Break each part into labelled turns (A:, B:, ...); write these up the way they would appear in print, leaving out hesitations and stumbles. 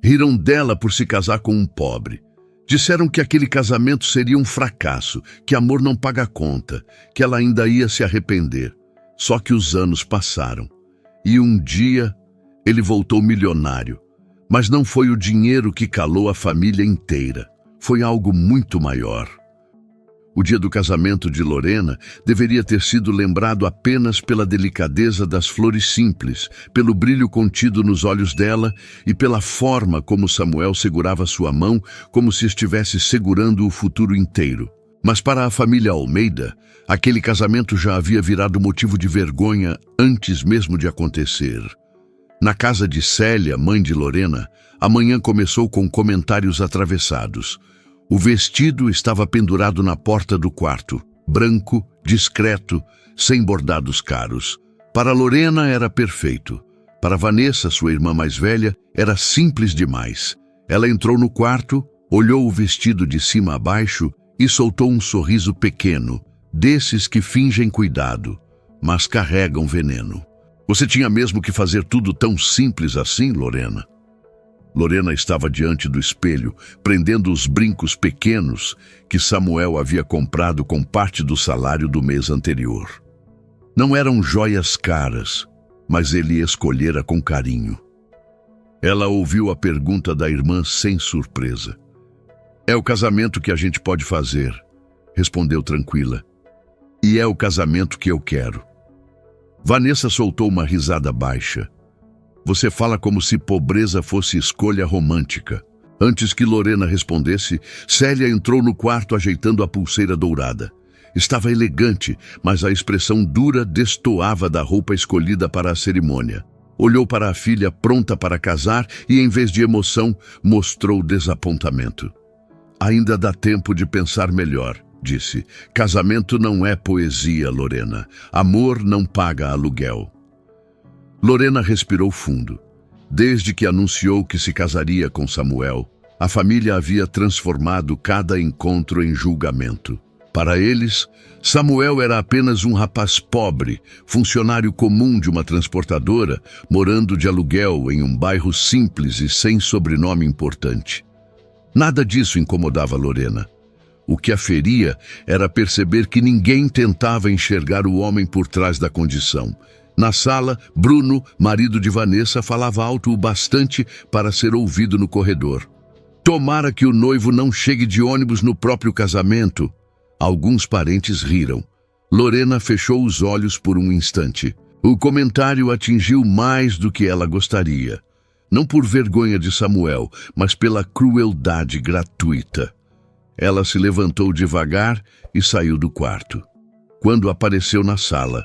A: Riram dela por se casar com um pobre. Disseram que aquele casamento seria um fracasso, que amor não paga conta, que ela ainda ia se arrepender. Só que os anos passaram. E um dia ele voltou milionário. Mas não foi o dinheiro que calou a família inteira. Foi algo muito maior. O dia do casamento de Lorena deveria ter sido lembrado apenas pela delicadeza das flores simples, pelo brilho contido nos olhos dela e pela forma como Samuel segurava sua mão, como se estivesse segurando o futuro inteiro. Mas para a família Almeida, aquele casamento já havia virado motivo de vergonha antes mesmo de acontecer. Na casa de Célia, mãe de Lorena, a manhã começou com comentários atravessados. O vestido estava pendurado na porta do quarto, branco, discreto, sem bordados caros. Para Lorena era perfeito. Para Vanessa, sua irmã mais velha, era simples demais. Ela entrou no quarto, olhou o vestido de cima a baixo e soltou um sorriso pequeno, desses que fingem cuidado, mas carregam veneno. Você tinha mesmo que fazer tudo tão simples assim, Lorena? Lorena estava diante do espelho, prendendo os brincos pequenos que Samuel havia comprado com parte do salário do mês anterior. Não eram joias caras, mas ele escolhera com carinho. Ela ouviu a pergunta da irmã sem surpresa. É o casamento que a gente pode fazer, respondeu tranquila. E é o casamento que eu quero. Vanessa soltou uma risada baixa. Você fala como se pobreza fosse escolha romântica. Antes que Lorena respondesse, Célia entrou no quarto ajeitando a pulseira dourada. Estava elegante, mas a expressão dura destoava da roupa escolhida para a cerimônia. Olhou para a filha pronta para casar e, em vez de emoção, mostrou desapontamento. Ainda dá tempo de pensar melhor, disse. Casamento não é poesia, Lorena. Amor não paga aluguel. Lorena respirou fundo. Desde que anunciou que se casaria com Samuel, a família havia transformado cada encontro em julgamento. Para eles, Samuel era apenas um rapaz pobre, funcionário comum de uma transportadora, morando de aluguel em um bairro simples e sem sobrenome importante. Nada disso incomodava Lorena. O que a feria era perceber que ninguém tentava enxergar o homem por trás da condição. Na sala, Bruno, marido de Vanessa, falava alto o bastante para ser ouvido no corredor. Tomara que o noivo não chegue de ônibus no próprio casamento. Alguns parentes riram. Lorena fechou os olhos por um instante. O comentário atingiu mais do que ela gostaria. Não por vergonha de Samuel, mas pela crueldade gratuita. Ela se levantou devagar e saiu do quarto. Quando apareceu na sala,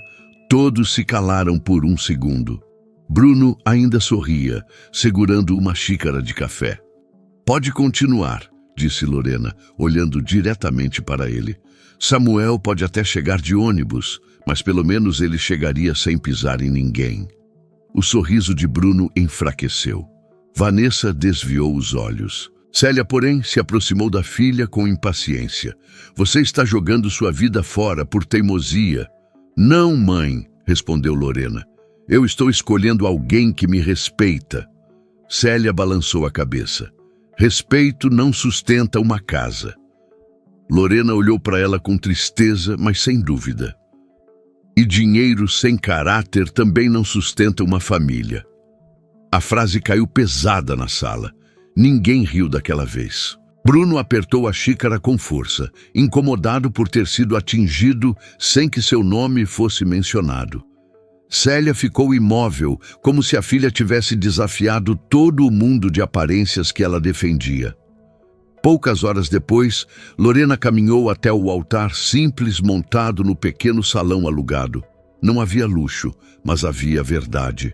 A: todos se calaram por um segundo. Bruno ainda sorria, segurando uma xícara de café. Pode continuar, disse Lorena, olhando diretamente para ele. Samuel pode até chegar de ônibus, mas pelo menos ele chegaria sem pisar em ninguém. O sorriso de Bruno enfraqueceu. Vanessa desviou os olhos. Célia, porém, se aproximou da filha com impaciência. Você está jogando sua vida fora por teimosia. Não, mãe, respondeu Lorena. Eu estou escolhendo alguém que me respeita. Célia balançou a cabeça. Respeito não sustenta uma casa. Lorena olhou para ela com tristeza, mas sem dúvida. E dinheiro sem caráter também não sustenta uma família. A frase caiu pesada na sala. Ninguém riu daquela vez. Bruno apertou a xícara com força, incomodado por ter sido atingido sem que seu nome fosse mencionado. Célia ficou imóvel, como se a filha tivesse desafiado todo o mundo de aparências que ela defendia. Poucas horas depois, Lorena caminhou até o altar simples montado no pequeno salão alugado. Não havia luxo, mas havia verdade.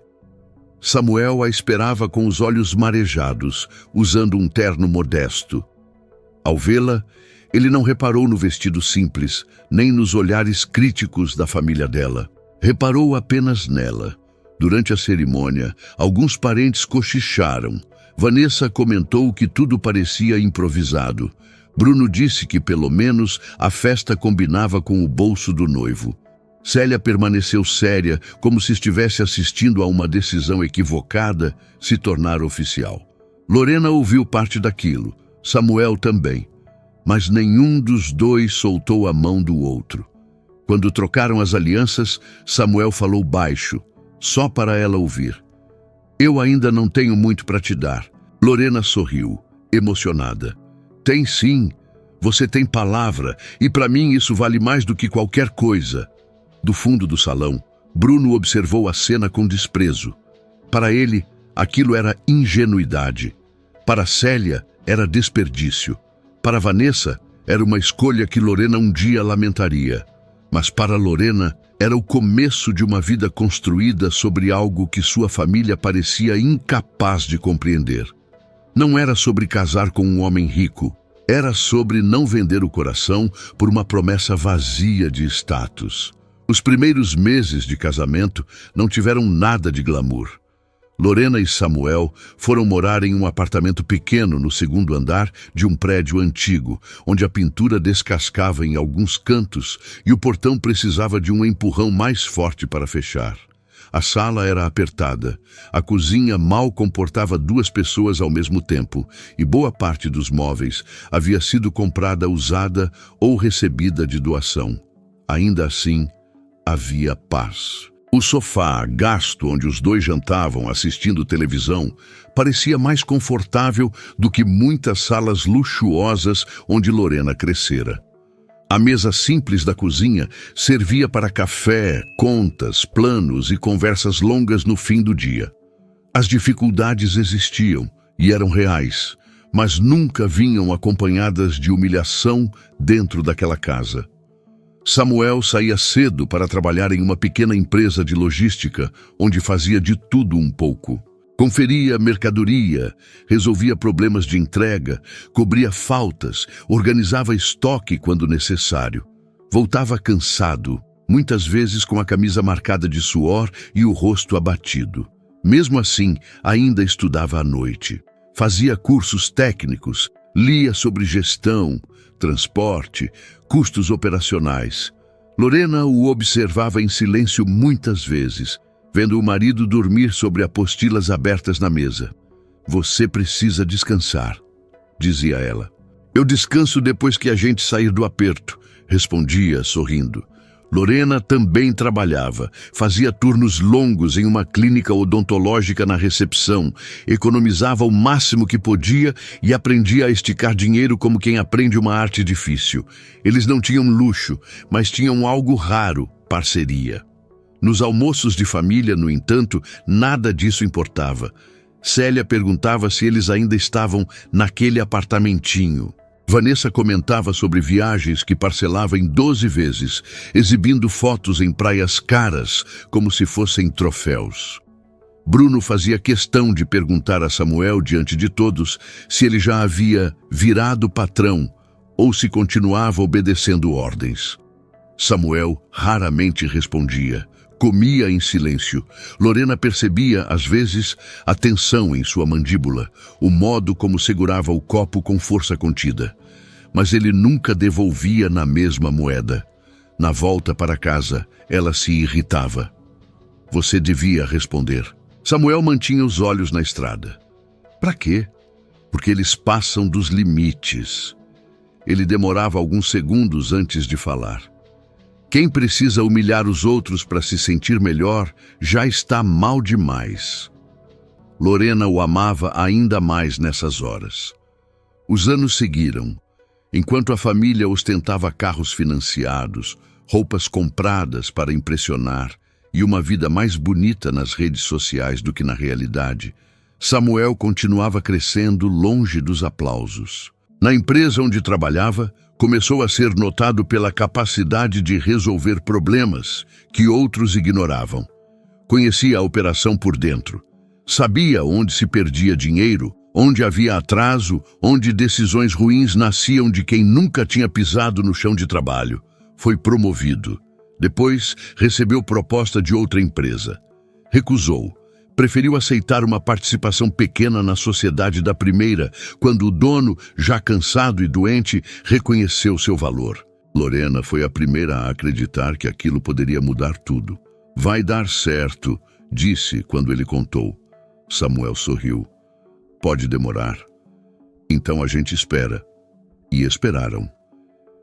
A: Samuel a esperava com os olhos marejados, usando um terno modesto. Ao vê-la, ele não reparou no vestido simples, nem nos olhares críticos da família dela. Reparou apenas nela. Durante a cerimônia, alguns parentes cochicharam. Vanessa comentou que tudo parecia improvisado. Bruno disse que, pelo menos, a festa combinava com o bolso do noivo. Célia permaneceu séria, como se estivesse assistindo a uma decisão equivocada se tornar oficial. Lorena ouviu parte daquilo, Samuel também, mas nenhum dos dois soltou a mão do outro. Quando trocaram as alianças, Samuel falou baixo, só para ela ouvir. Eu ainda não tenho muito para te dar. Lorena sorriu, emocionada. Tem sim, você tem palavra, e para mim isso vale mais do que qualquer coisa. Do fundo do salão, Bruno observou a cena com desprezo. Para ele, aquilo era ingenuidade. Para Célia, era desperdício. Para Vanessa, era uma escolha que Lorena um dia lamentaria. Mas para Lorena, era o começo de uma vida construída sobre algo que sua família parecia incapaz de compreender. Não era sobre casar com um homem rico. Era sobre não vender o coração por uma promessa vazia de status. Os primeiros meses de casamento não tiveram nada de glamour. Lorena e Samuel foram morar em um apartamento pequeno no segundo andar de um prédio antigo, onde a pintura descascava em alguns cantos e o portão precisava de um empurrão mais forte para fechar. A sala era apertada, a cozinha mal comportava 2 pessoas ao mesmo tempo e boa parte dos móveis havia sido comprada usada ou recebida de doação. Ainda assim, havia paz. O sofá, gasto onde os dois jantavam assistindo televisão, parecia mais confortável do que muitas salas luxuosas onde Lorena crescera. A mesa simples da cozinha servia para café, contas, planos e conversas longas no fim do dia. As dificuldades existiam e eram reais, mas nunca vinham acompanhadas de humilhação dentro daquela casa. Samuel saía cedo para trabalhar em uma pequena empresa de logística, onde fazia de tudo um pouco. Conferia mercadoria, resolvia problemas de entrega, cobria faltas, organizava estoque quando necessário. Voltava cansado, muitas vezes com a camisa marcada de suor e o rosto abatido. Mesmo assim, ainda estudava à noite. Fazia cursos técnicos, lia sobre gestão, transporte, custos operacionais. Lorena o observava em silêncio muitas vezes, vendo o marido dormir sobre apostilas abertas na mesa. Você precisa descansar, dizia ela. Eu descanso depois que a gente sair do aperto, respondia, sorrindo. Lorena também trabalhava, fazia turnos longos em uma clínica odontológica na recepção, economizava o máximo que podia e aprendia a esticar dinheiro como quem aprende uma arte difícil. Eles não tinham luxo, mas tinham algo raro, parceria. Nos almoços de família, no entanto, nada disso importava. Célia perguntava se eles ainda estavam naquele apartamentinho. Vanessa comentava sobre viagens que parcelava em 12 vezes, exibindo fotos em praias caras, como se fossem troféus. Bruno fazia questão de perguntar a Samuel, diante de todos, se ele já havia virado patrão ou se continuava obedecendo ordens. Samuel raramente respondia. Comia em silêncio. Lorena percebia, às vezes, a tensão em sua mandíbula, o modo como segurava o copo com força contida. Mas ele nunca devolvia na mesma moeda. Na volta para casa, ela se irritava. Você devia responder. Samuel mantinha os olhos na estrada. Para quê? Porque eles passam dos limites. Ele demorava alguns segundos antes de falar. Quem precisa humilhar os outros para se sentir melhor já está mal demais. Lorena o amava ainda mais nessas horas. Os anos seguiram. Enquanto a família ostentava carros financiados, roupas compradas para impressionar e uma vida mais bonita nas redes sociais do que na realidade, Samuel continuava crescendo longe dos aplausos. Na empresa onde trabalhava, começou a ser notado pela capacidade de resolver problemas que outros ignoravam. Conhecia a operação por dentro. Sabia onde se perdia dinheiro, onde havia atraso, onde decisões ruins nasciam de quem nunca tinha pisado no chão de trabalho. Foi promovido. Depois, recebeu proposta de outra empresa. Recusou. Preferiu aceitar uma participação pequena na sociedade da primeira, quando o dono, já cansado e doente, reconheceu seu valor. Lorena foi a primeira a acreditar que aquilo poderia mudar tudo. Vai dar certo, disse quando ele contou. Samuel sorriu. Pode demorar. Então a gente espera. E esperaram.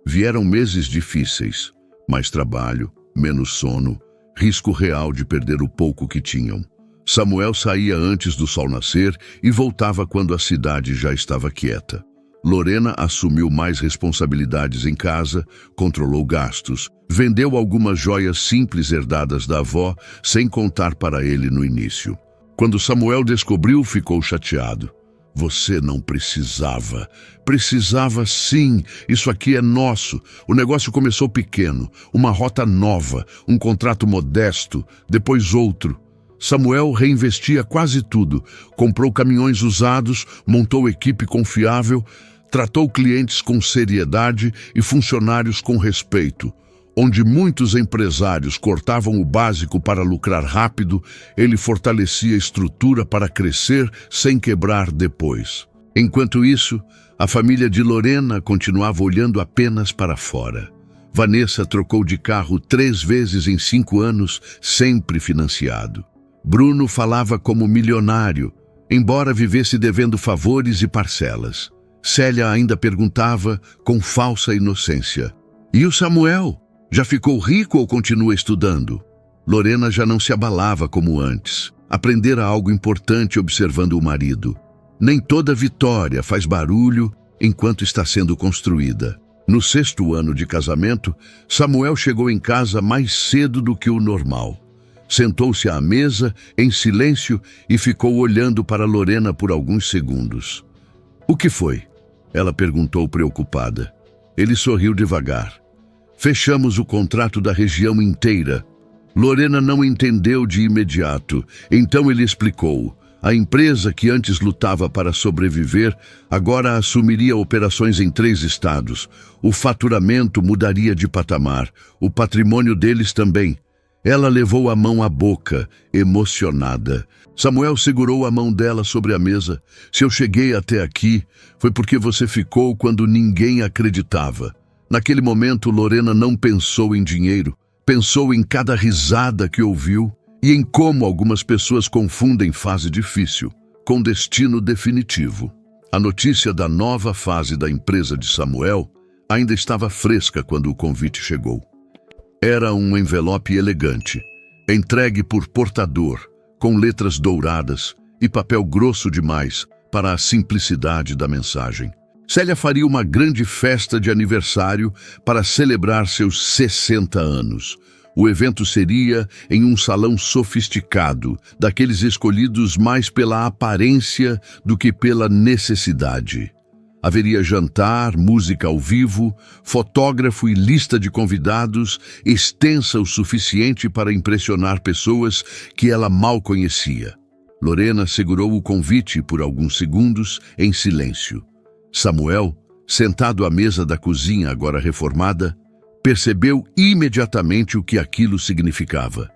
A: Vieram meses difíceis, mais trabalho, menos sono, risco real de perder o pouco que tinham. Samuel saía antes do sol nascer e voltava quando a cidade já estava quieta. Lorena assumiu mais responsabilidades em casa, controlou gastos, vendeu algumas joias simples herdadas da avó, sem contar para ele no início. Quando Samuel descobriu, ficou chateado. Você não precisava. Precisava sim. Isso aqui é nosso. O negócio começou pequeno. Uma rota nova, um contrato modesto, depois outro. Samuel reinvestia quase tudo. Comprou caminhões usados, montou equipe confiável, tratou clientes com seriedade e funcionários com respeito. Onde muitos empresários cortavam o básico para lucrar rápido, ele fortalecia a estrutura para crescer sem quebrar depois. Enquanto isso, a família de Lorena continuava olhando apenas para fora. Vanessa trocou de carro 3 vezes em 5 anos, sempre financiado. Bruno falava como milionário, embora vivesse devendo favores e parcelas. Célia ainda perguntava com falsa inocência: "E o Samuel? Já ficou rico ou continua estudando?" Lorena já não se abalava como antes. Aprendera algo importante observando o marido. Nem toda vitória faz barulho enquanto está sendo construída. No 6º ano de casamento, Samuel chegou em casa mais cedo do que o normal. Sentou-se à mesa, em silêncio, e ficou olhando para Lorena por alguns segundos. "O que foi?" ela perguntou preocupada. Ele sorriu devagar. "Fechamos o contrato da região inteira." Lorena não entendeu de imediato, então ele explicou. A empresa que antes lutava para sobreviver, agora assumiria operações em 3 estados. O faturamento mudaria de patamar, o patrimônio deles também. Ela levou a mão à boca, emocionada. Samuel segurou a mão dela sobre a mesa. "Se eu cheguei até aqui, foi porque você ficou quando ninguém acreditava." Naquele momento, Lorena não pensou em dinheiro. Pensou em cada risada que ouviu e em como algumas pessoas confundem fase difícil com destino definitivo. A notícia da nova fase da empresa de Samuel ainda estava fresca quando o convite chegou. Era um envelope elegante, entregue por portador, com letras douradas e papel grosso demais para a simplicidade da mensagem. Célia faria uma grande festa de aniversário para celebrar seus 60 anos. O evento seria em um salão sofisticado, daqueles escolhidos mais pela aparência do que pela necessidade. Haveria jantar, música ao vivo, fotógrafo e lista de convidados, extensa o suficiente para impressionar pessoas que ela mal conhecia. Lorena segurou o convite por alguns segundos, em silêncio. Samuel, sentado à mesa da cozinha agora reformada, percebeu imediatamente o que aquilo significava.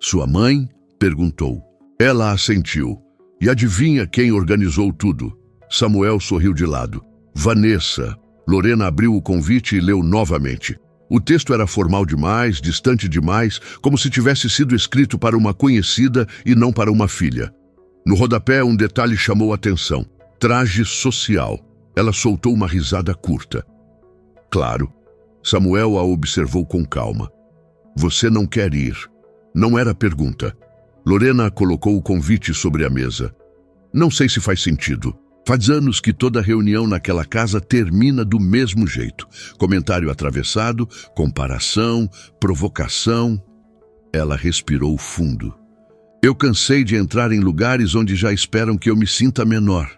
A: "Sua mãe?" perguntou. Ela assentiu. "E adivinha quem organizou tudo?" Samuel sorriu de lado. "Vanessa." Lorena abriu o convite e leu novamente. O texto era formal demais, distante demais, como se tivesse sido escrito para uma conhecida e não para uma filha. No rodapé, um detalhe chamou a atenção. Traje social. Ela soltou uma risada curta. "Claro." Samuel a observou com calma. "Você não quer ir." Não era pergunta. Lorena colocou o convite sobre a mesa. "Não sei se faz sentido. Faz anos que toda reunião naquela casa termina do mesmo jeito. Comentário atravessado, comparação, provocação." Ela respirou fundo. "Eu cansei de entrar em lugares onde já esperam que eu me sinta menor."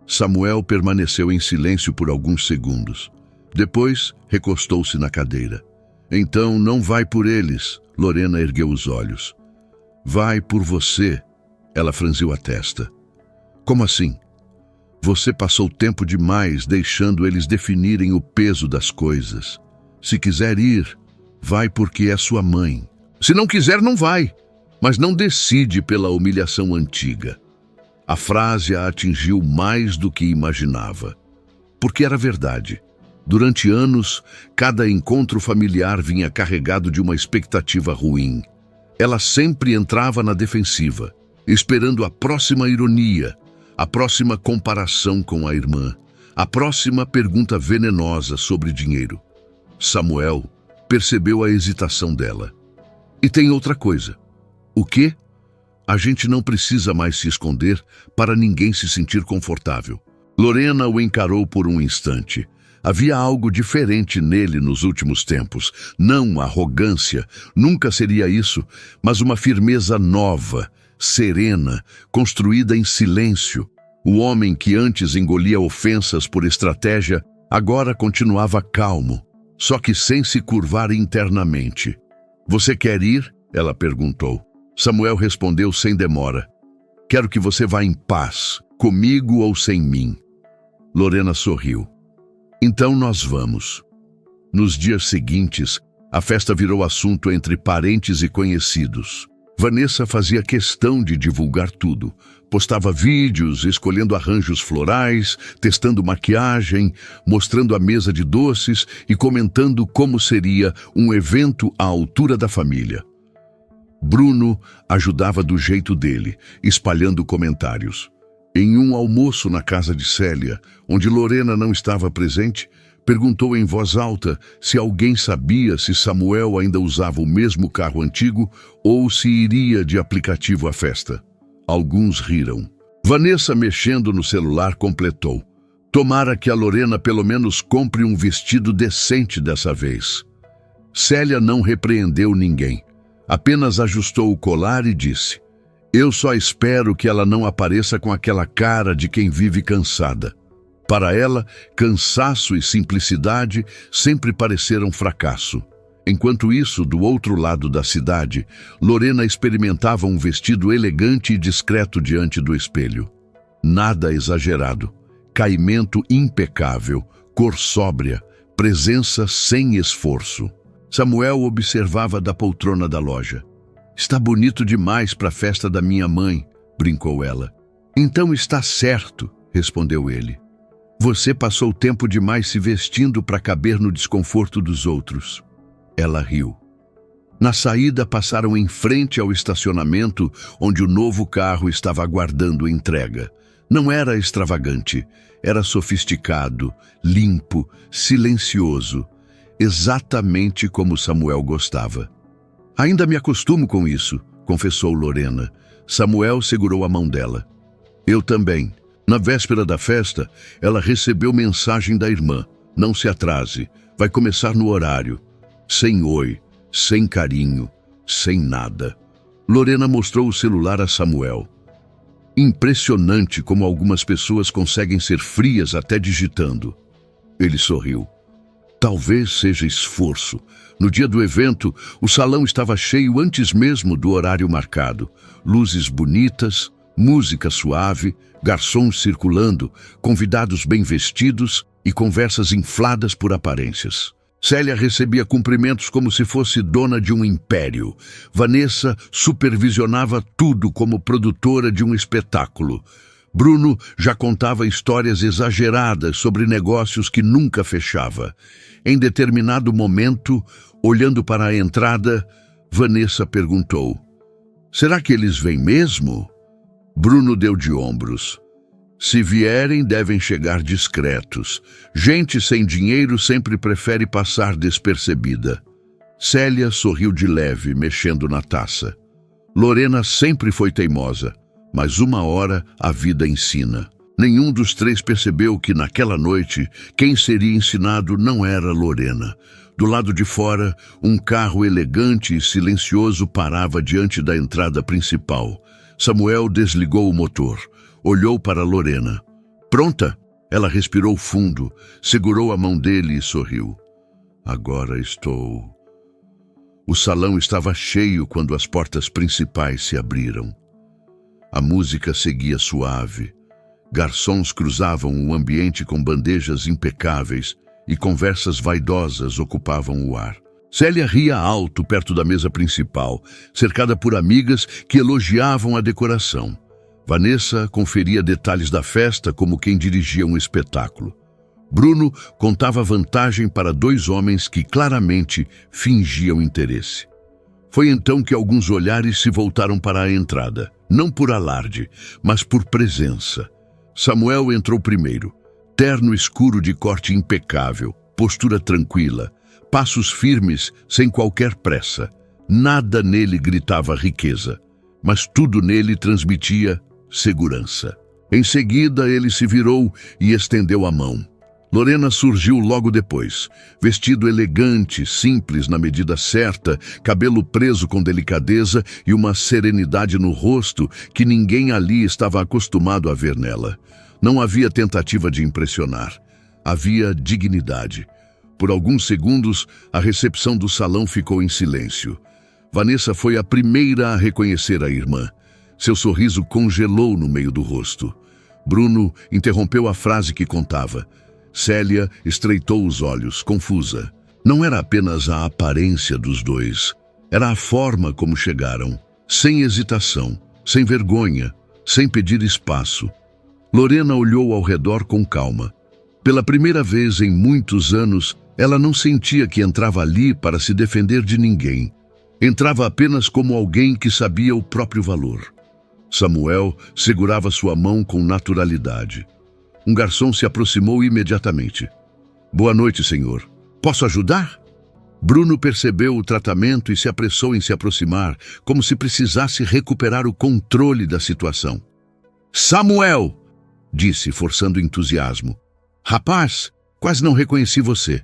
A: Samuel permaneceu em silêncio por alguns segundos. Depois, recostou-se na cadeira. "Então não vai por eles." Lorena ergueu os olhos. "Vai por você." Ela franziu a testa. "Como assim?" "Você passou tempo demais deixando eles definirem o peso das coisas. Se quiser ir, vai porque é sua mãe. Se não quiser, não vai. Mas não decide pela humilhação antiga." A frase a atingiu mais do que imaginava. Porque era verdade. Durante anos, cada encontro familiar vinha carregado de uma expectativa ruim. Ela sempre entrava na defensiva, esperando a próxima ironia, a próxima comparação com a irmã, a próxima pergunta venenosa sobre dinheiro. Samuel percebeu a hesitação dela. E tem outra coisa. O quê? A gente não precisa mais se esconder para ninguém se sentir confortável. Lorena o encarou por um instante. Havia algo diferente nele nos últimos tempos. Não arrogância, nunca seria isso, mas uma firmeza nova, serena, construída em silêncio. O homem que antes engolia ofensas por estratégia, agora continuava calmo, só que sem se curvar internamente. Você quer ir? Ela perguntou. Samuel respondeu sem demora. Quero que você vá em paz, comigo ou sem mim. Lorena sorriu. Então nós vamos. Nos dias seguintes, a festa virou assunto entre parentes e conhecidos. Vanessa fazia questão de divulgar tudo. Postava vídeos, escolhendo arranjos florais, testando maquiagem, mostrando a mesa de doces e comentando como seria um evento à altura da família. Bruno ajudava do jeito dele, espalhando comentários. Em um almoço na casa de Célia, onde Lorena não estava presente, perguntou em voz alta se alguém sabia se Samuel ainda usava o mesmo carro antigo ou se iria de aplicativo à festa. Alguns riram. Vanessa, mexendo no celular, completou. Tomara que a Lorena pelo menos compre um vestido decente dessa vez. Célia não repreendeu ninguém. Apenas ajustou o colar e disse: Eu só espero que ela não apareça com aquela cara de quem vive cansada. Para ela, cansaço e simplicidade sempre pareceram fracasso. Enquanto isso, do outro lado da cidade, Lorena experimentava um vestido elegante e discreto diante do espelho. Nada exagerado, caimento impecável, cor sóbria, presença sem esforço. Samuel observava da poltrona da loja. Está bonito demais para a festa da minha mãe, brincou ela. Então está certo, respondeu ele. Você passou tempo demais se vestindo para caber no desconforto dos outros. Ela riu. Na saída, passaram em frente ao estacionamento onde o novo carro estava aguardando entrega. Não era extravagante, era sofisticado, limpo, silencioso, exatamente como Samuel gostava. Ainda me acostumo com isso, confessou Lorena. Samuel segurou a mão dela. Eu também. Na véspera da festa, ela recebeu mensagem da irmã. Não se atrase, vai começar no horário. Sem oi, sem carinho, sem nada. Lorena mostrou o celular a Samuel. Impressionante como algumas pessoas conseguem ser frias até digitando. Ele sorriu. Talvez seja esforço. No dia do evento, o salão estava cheio antes mesmo do horário marcado. Luzes bonitas, música suave, garçons circulando, convidados bem vestidos e conversas infladas por aparências. Célia recebia cumprimentos como se fosse dona de um império. Vanessa supervisionava tudo como produtora de um espetáculo. Bruno já contava histórias exageradas sobre negócios que nunca fechava. Em determinado momento, olhando para a entrada, Vanessa perguntou: Será que eles vêm mesmo? Bruno deu de ombros. Se vierem, devem chegar discretos. Gente sem dinheiro sempre prefere passar despercebida. Célia sorriu de leve, mexendo na taça. Lorena sempre foi teimosa, mas uma hora a vida ensina. Nenhum dos três percebeu que naquela noite quem seria ensinado não era Lorena. Do lado de fora, um carro elegante e silencioso parava diante da entrada principal. Samuel desligou o motor. Olhou para Lorena. Pronta? Ela respirou fundo, segurou a mão dele e sorriu. Agora estou... O salão estava cheio quando as portas principais se abriram. A música seguia suave. Garçons cruzavam o ambiente com bandejas impecáveis e conversas vaidosas ocupavam o ar. Célia ria alto perto da mesa principal, cercada por amigas que elogiavam a decoração. Vanessa conferia detalhes da festa como quem dirigia um espetáculo. Bruno contava vantagem para dois homens que claramente fingiam interesse. Foi então que alguns olhares se voltaram para a entrada, não por alarde, mas por presença. Samuel entrou primeiro. Terno escuro de corte impecável, postura tranquila, passos firmes sem qualquer pressa. Nada nele gritava riqueza, mas tudo nele transmitia segurança. Em seguida, ele se virou e estendeu a mão. Lorena surgiu logo depois, vestido elegante, simples na medida certa, cabelo preso com delicadeza e uma serenidade no rosto que ninguém ali estava acostumado a ver nela. Não havia tentativa de impressionar, havia dignidade. Por alguns segundos, a recepção do salão ficou em silêncio. Vanessa foi a primeira a reconhecer a irmã. Seu sorriso congelou no meio do rosto. Bruno interrompeu a frase que contava. Célia estreitou os olhos, confusa. Não era apenas a aparência dos dois, era a forma como chegaram, sem hesitação, sem vergonha, sem pedir espaço. Lorena olhou ao redor com calma. Pela primeira vez em muitos anos, ela não sentia que entrava ali para se defender de ninguém. Entrava apenas como alguém que sabia o próprio valor. Samuel segurava sua mão com naturalidade. Um garçom se aproximou imediatamente. Boa noite, senhor. Posso ajudar? Bruno percebeu o tratamento e se apressou em se aproximar, como se precisasse recuperar o controle da situação. Samuel! Disse, forçando entusiasmo. Rapaz, quase não reconheci você.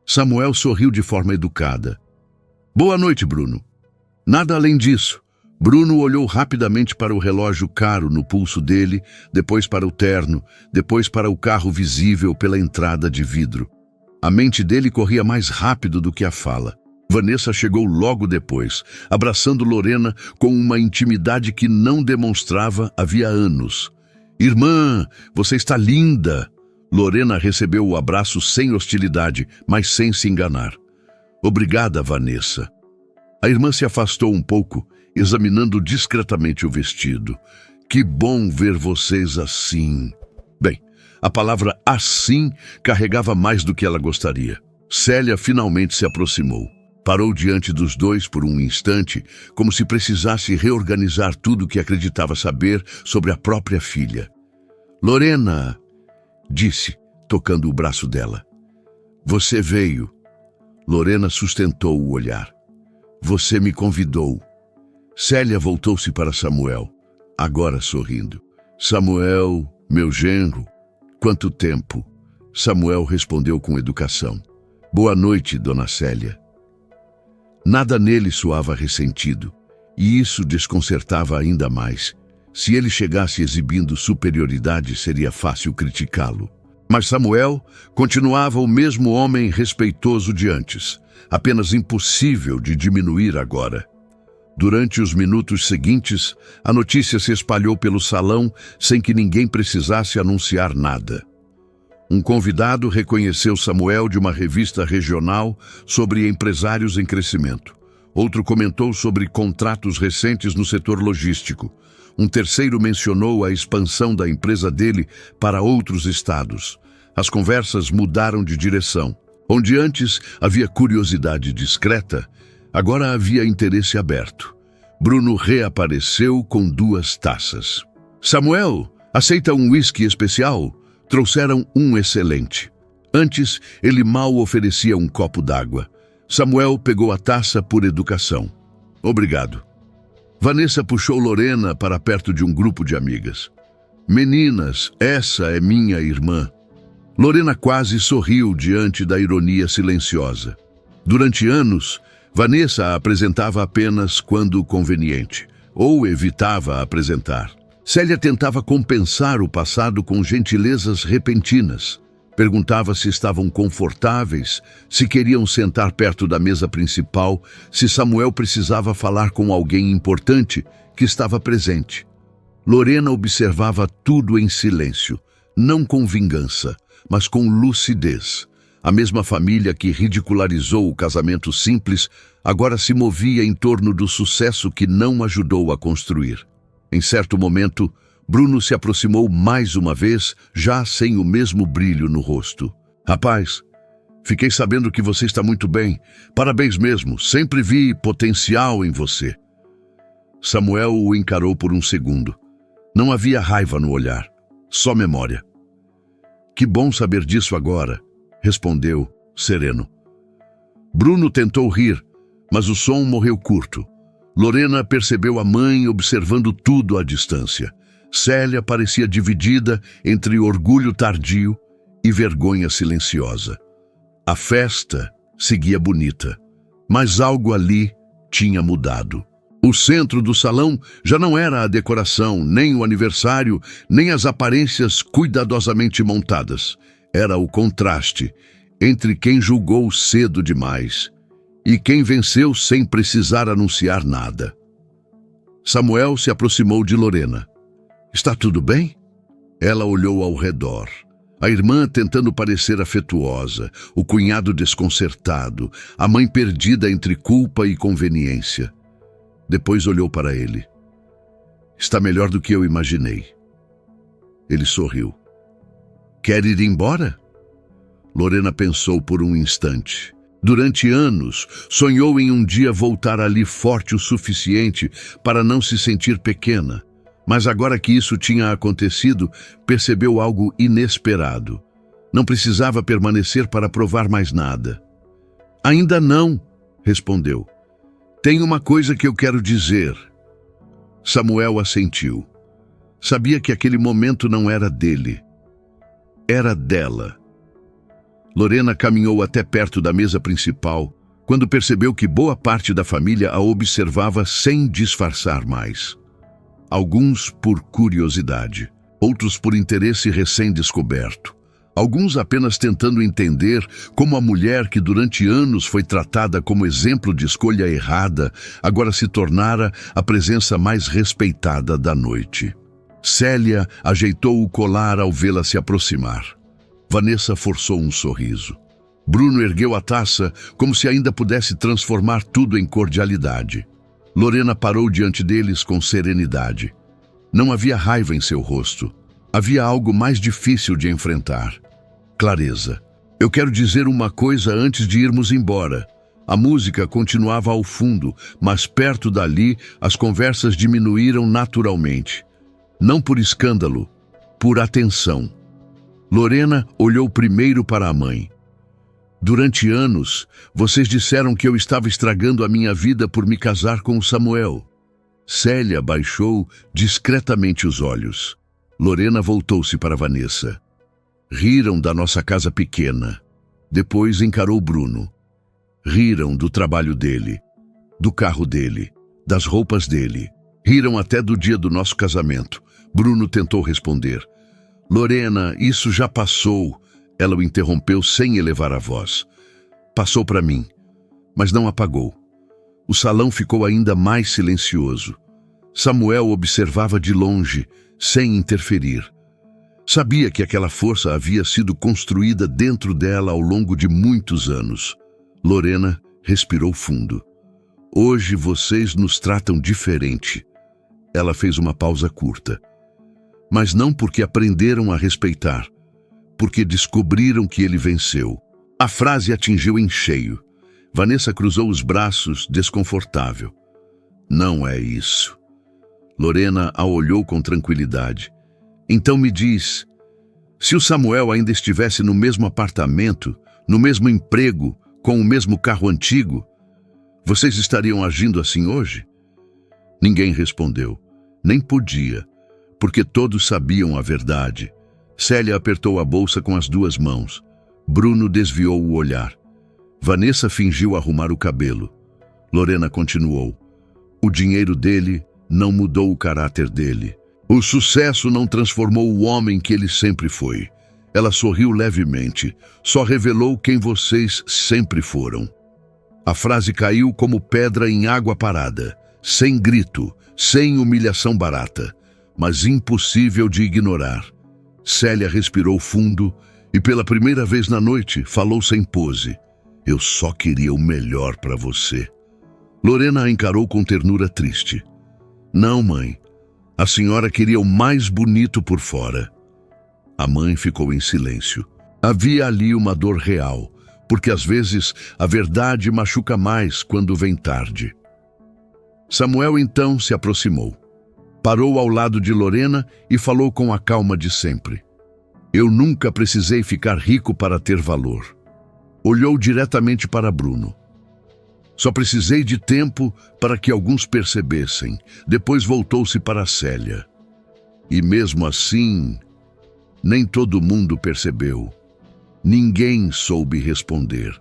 A: Samuel sorriu de forma educada. Boa noite, Bruno. Nada além disso. Bruno olhou rapidamente para o relógio caro no pulso dele, depois para o terno, depois para o carro visível pela entrada de vidro. A mente dele corria mais rápido do que a fala. Vanessa chegou logo depois, abraçando Lorena com uma intimidade que não demonstrava havia anos. Irmã, você está linda! Lorena recebeu o abraço sem hostilidade, mas sem se enganar. Obrigada, Vanessa. A irmã se afastou um pouco, examinando discretamente o vestido. Que bom ver vocês assim. Bem, a palavra assim carregava mais do que ela gostaria. Célia finalmente se aproximou. Parou diante dos dois por um instante, como se precisasse reorganizar tudo o que acreditava saber sobre a própria filha. Lorena, disse, tocando o braço dela. Você veio. Lorena sustentou o olhar. Você me convidou. Célia voltou-se para Samuel, agora sorrindo. Samuel, meu genro, quanto tempo? Samuel respondeu com educação. Boa noite, dona Célia. Nada nele soava ressentido, e isso desconcertava ainda mais. Se ele chegasse exibindo superioridade, seria fácil criticá-lo. Mas Samuel continuava o mesmo homem respeitoso de antes, apenas impossível de diminuir agora. Durante os minutos seguintes, a notícia se espalhou pelo salão sem que ninguém precisasse anunciar nada. Um convidado reconheceu Samuel de uma revista regional sobre empresários em crescimento. Outro comentou sobre contratos recentes no setor logístico. Um terceiro mencionou a expansão da empresa dele para outros estados. As conversas mudaram de direção. Onde antes havia curiosidade discreta, agora havia interesse aberto. Bruno reapareceu com 2 taças. Samuel, aceita um whisky especial? Trouxeram um excelente. Antes, ele mal oferecia um copo d'água. Samuel pegou a taça por educação. Obrigado. Vanessa puxou Lorena para perto de um grupo de amigas. Meninas, essa é minha irmã. Lorena quase sorriu diante da ironia silenciosa. Durante anos, Vanessa a apresentava apenas quando conveniente, ou evitava apresentar. Célia tentava compensar o passado com gentilezas repentinas. Perguntava se estavam confortáveis, se queriam sentar perto da mesa principal, se Samuel precisava falar com alguém importante que estava presente. Lorena observava tudo em silêncio, não com vingança, mas com lucidez. A mesma família que ridicularizou o casamento simples agora se movia em torno do sucesso que não ajudou a construir. Em certo momento, Bruno se aproximou mais uma vez, já sem o mesmo brilho no rosto. Rapaz, fiquei sabendo que você está muito bem. Parabéns mesmo, sempre vi potencial em você. Samuel o encarou por um segundo. Não havia raiva no olhar, só memória. Que bom saber disso agora, respondeu, sereno. Bruno tentou rir, mas o som morreu curto. Lorena percebeu a mãe observando tudo à distância. Célia parecia dividida entre orgulho tardio e vergonha silenciosa. A festa seguia bonita, mas algo ali tinha mudado. O centro do salão já não era a decoração, nem o aniversário, nem as aparências cuidadosamente montadas. Era o contraste entre quem julgou cedo demais e quem venceu sem precisar anunciar nada. Samuel se aproximou de Lorena. Está tudo bem? Ela olhou ao redor. A irmã tentando parecer afetuosa, o cunhado desconcertado, a mãe perdida entre culpa e conveniência. Depois olhou para ele. Está melhor do que eu imaginei. Ele sorriu. Quer ir embora? Lorena pensou por um instante. Durante anos, sonhou em um dia voltar ali forte o suficiente para não se sentir pequena. Mas agora que isso tinha acontecido, percebeu algo inesperado. Não precisava permanecer para provar mais nada. Ainda não, respondeu. Tem uma coisa que eu quero dizer. Samuel assentiu. Sabia que aquele momento não era dele. Era dela. Lorena caminhou até perto da mesa principal, quando percebeu que boa parte da família a observava sem disfarçar mais. Alguns por curiosidade, outros por interesse recém-descoberto. Alguns apenas tentando entender como a mulher que durante anos foi tratada como exemplo de escolha errada, agora se tornara a presença mais respeitada da noite. Célia ajeitou o colar ao vê-la se aproximar. Vanessa forçou um sorriso. Bruno ergueu a taça como se ainda pudesse transformar tudo em cordialidade. Lorena parou diante deles com serenidade. Não havia raiva em seu rosto. Havia algo mais difícil de enfrentar. Clareza. Eu quero dizer uma coisa antes de irmos embora. A música continuava ao fundo, mas perto dali as conversas diminuíram naturalmente. Não por escândalo, por atenção. Lorena olhou primeiro para a mãe. Durante anos, vocês disseram que eu estava estragando a minha vida por me casar com o Samuel. Célia baixou discretamente os olhos. Lorena voltou-se para Vanessa. Riram da nossa casa pequena. Depois encarou Bruno. Riram do trabalho dele, do carro dele, das roupas dele. Riram até do dia do nosso casamento. Bruno tentou responder. Lorena, isso já passou. Ela o interrompeu sem elevar a voz. Passou para mim, mas não apagou. O salão ficou ainda mais silencioso. Samuel observava de longe, sem interferir. Sabia que aquela força havia sido construída dentro dela ao longo de muitos anos. Lorena respirou fundo. Hoje vocês nos tratam diferente. Ela fez uma pausa curta. Mas não porque aprenderam a respeitar, porque descobriram que ele venceu. A frase atingiu em cheio. Vanessa cruzou os braços, desconfortável. Não é isso. Lorena a olhou com tranquilidade. Então me diz, se o Samuel ainda estivesse no mesmo apartamento, no mesmo emprego, com o mesmo carro antigo, vocês estariam agindo assim hoje? Ninguém respondeu. Nem podia, porque todos sabiam a verdade. Célia apertou a bolsa com as duas mãos. Bruno desviou o olhar. Vanessa fingiu arrumar o cabelo. Lorena continuou. O dinheiro dele não mudou o caráter dele. O sucesso não transformou o homem que ele sempre foi. Ela sorriu levemente. Só revelou quem vocês sempre foram. A frase caiu como pedra em água parada. Sem grito, sem humilhação barata, mas impossível de ignorar. Célia respirou fundo e pela primeira vez na noite falou sem pose. Eu só queria o melhor para você. Lorena a encarou com ternura triste. Não, mãe. A senhora queria o mais bonito por fora. A mãe ficou em silêncio. Havia ali uma dor real, porque às vezes a verdade machuca mais quando vem tarde. Samuel então se aproximou. Parou ao lado de Lorena e falou com a calma de sempre. Eu nunca precisei ficar rico para ter valor. Olhou diretamente para Bruno. Só precisei de tempo para que alguns percebessem. Depois voltou-se para Célia. E mesmo assim, nem todo mundo percebeu. Ninguém soube responder.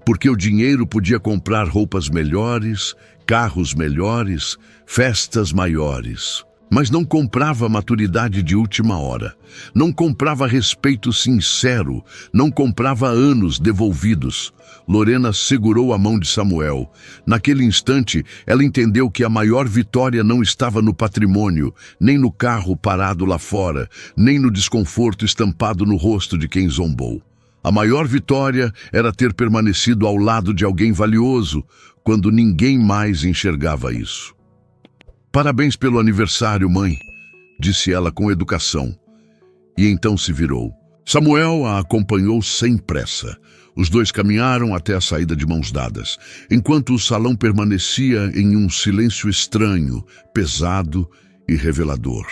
A: Porque o dinheiro podia comprar roupas melhores, carros melhores, festas maiores. Mas não comprava maturidade de última hora. Não comprava respeito sincero. Não comprava anos devolvidos. Lorena segurou a mão de Samuel. Naquele instante, ela entendeu que a maior vitória não estava no patrimônio, nem no carro parado lá fora, nem no desconforto estampado no rosto de quem zombou. A maior vitória era ter permanecido ao lado de alguém valioso, quando ninguém mais enxergava isso. Parabéns pelo aniversário, mãe, disse ela com educação. E então se virou. Samuel a acompanhou sem pressa. Os dois caminharam até a saída de mãos dadas, enquanto o salão permanecia em um silêncio estranho, pesado e revelador.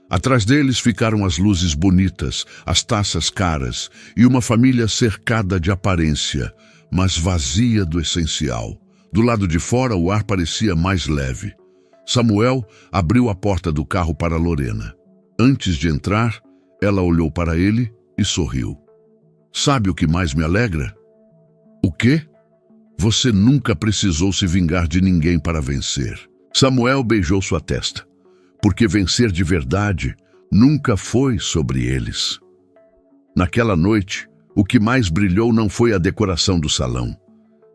A: Atrás deles ficaram as luzes bonitas, as taças caras e uma família cercada de aparência, mas vazia do essencial. Do lado de fora, o ar parecia mais leve. Samuel abriu a porta do carro para Lorena. Antes de entrar, ela olhou para ele e sorriu. Sabe o que mais me alegra? O quê? Você nunca precisou se vingar de ninguém para vencer. Samuel beijou sua testa, porque vencer de verdade nunca foi sobre eles. Naquela noite, o que mais brilhou não foi a decoração do salão.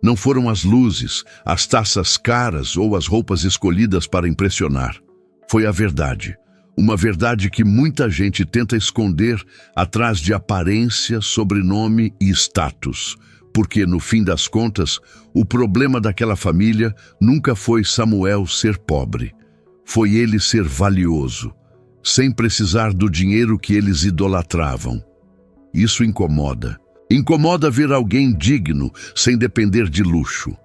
A: Não foram as luzes, as taças caras ou as roupas escolhidas para impressionar. Foi a verdade. Uma verdade que muita gente tenta esconder atrás de aparência, sobrenome e status. Porque, no fim das contas, o problema daquela família nunca foi Samuel ser pobre. Foi ele ser valioso, sem precisar do dinheiro que eles idolatravam. Isso incomoda. Incomoda ver alguém digno, sem depender de luxo.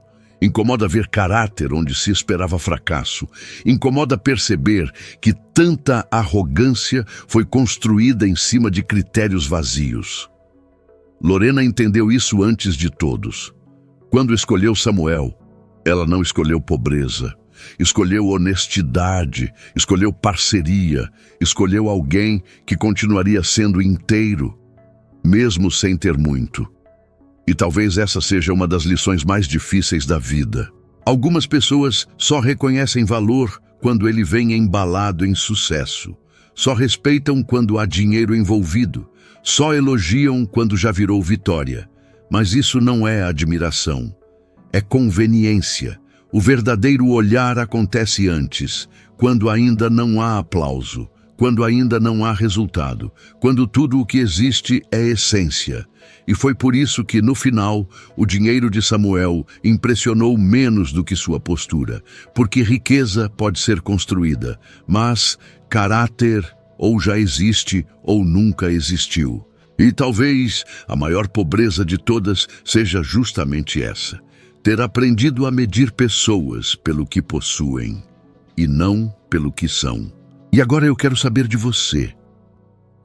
A: Incomoda ver caráter onde se esperava fracasso. Incomoda perceber que tanta arrogância foi construída em cima de critérios vazios. Lorena entendeu isso antes de todos. Quando escolheu Samuel, ela não escolheu pobreza. Escolheu honestidade, escolheu parceria, escolheu alguém que continuaria sendo inteiro, mesmo sem ter muito. E talvez essa seja uma das lições mais difíceis da vida. Algumas pessoas só reconhecem valor quando ele vem embalado em sucesso. Só respeitam quando há dinheiro envolvido. Só elogiam quando já virou vitória. Mas isso não é admiração. É conveniência. O verdadeiro olhar acontece antes, quando ainda não há aplauso, quando ainda não há resultado, quando tudo o que existe é essência. E foi por isso que, no final, o dinheiro de Samuel impressionou menos do que sua postura, porque riqueza pode ser construída, mas caráter ou já existe ou nunca existiu. E talvez a maior pobreza de todas seja justamente essa: ter aprendido a medir pessoas pelo que possuem e não pelo que são. E agora eu quero saber de você.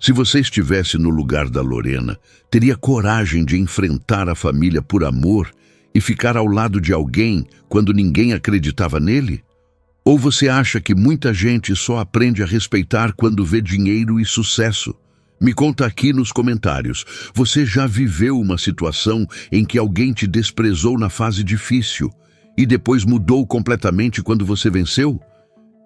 A: Se você estivesse no lugar da Lorena, teria coragem de enfrentar a família por amor e ficar ao lado de alguém quando ninguém acreditava nele? Ou você acha que muita gente só aprende a respeitar quando vê dinheiro e sucesso? Me conta aqui nos comentários. Você já viveu uma situação em que alguém te desprezou na fase difícil e depois mudou completamente quando você venceu?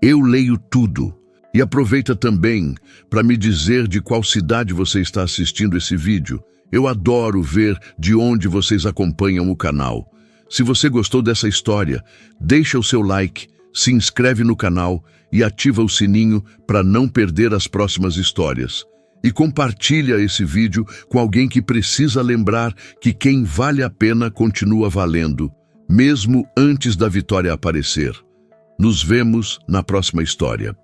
A: Eu leio tudo. E aproveita também para me dizer de qual cidade você está assistindo esse vídeo. Eu adoro ver de onde vocês acompanham o canal. Se você gostou dessa história, deixa o seu like, se inscreve no canal e ativa o sininho para não perder as próximas histórias. E compartilha esse vídeo com alguém que precisa lembrar que quem vale a pena continua valendo, mesmo antes da vitória aparecer. Nos vemos na próxima história.